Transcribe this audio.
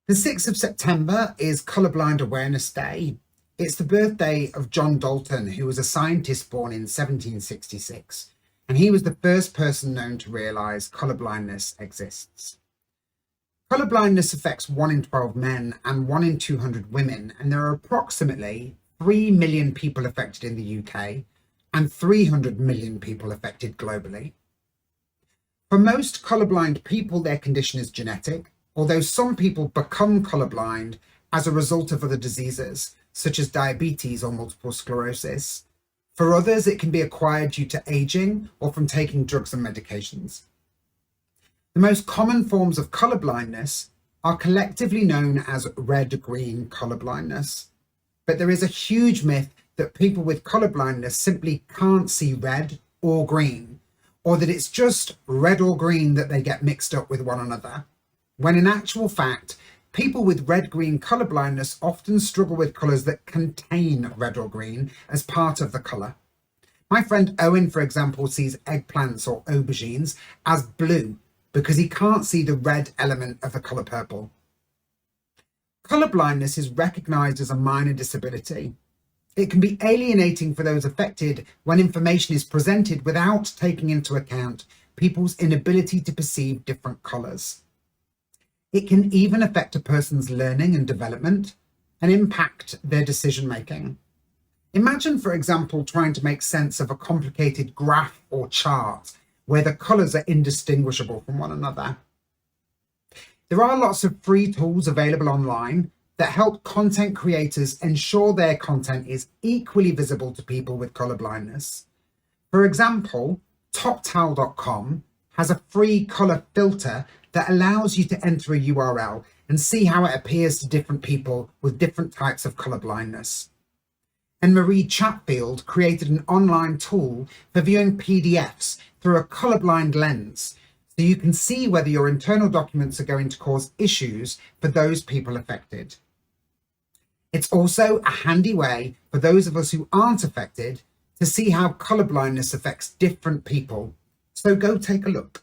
The 6th of September is Colourblind Awareness Day. It's the birthday of John Dalton, who was a scientist born in 1766, and he was the first person known to realise colourblindness exists. Colourblindness affects 1 in 12 men and 1 in 200 women, and there are approximately 3 million people affected in the UK and 300 million people affected globally. For most colourblind people, their condition is genetic, although some people become colourblind as a result of other diseases, such as diabetes or multiple sclerosis. For others, it can be acquired due to aging or from taking drugs and medications. The most common forms of colourblindness are collectively known as red-green colourblindness, but there is a huge myth that people with colourblindness simply can't see red or green, or that it's just red or green that they get mixed up with one another, when in actual fact, people with red-green colourblindness often struggle with colours that contain red or green as part of the colour. My friend Owen, for example, sees eggplants or aubergines as blue because he can't see the red element of the colour purple. Colourblindness is recognised as a minor disability. It can be alienating for those affected when information is presented without taking into account people's inability to perceive different colours. It can even affect a person's learning and development and impact their decision making. Imagine, for example, trying to make sense of a complicated graph or chart where the colours are indistinguishable from one another. There are lots of free tools available online that help content creators ensure their content is equally visible to people with colour blindness. For example, TopTal.com has a free colour filter that allows you to enter a URL and see how it appears to different people with different types of colour blindness. And Marie Chatfield created an online tool for viewing PDFs through a colourblind lens, so you can see whether your internal documents are going to cause issues for those people affected. It's also a handy way for those of us who aren't affected to see how colour blindness affects different people. So go take a look.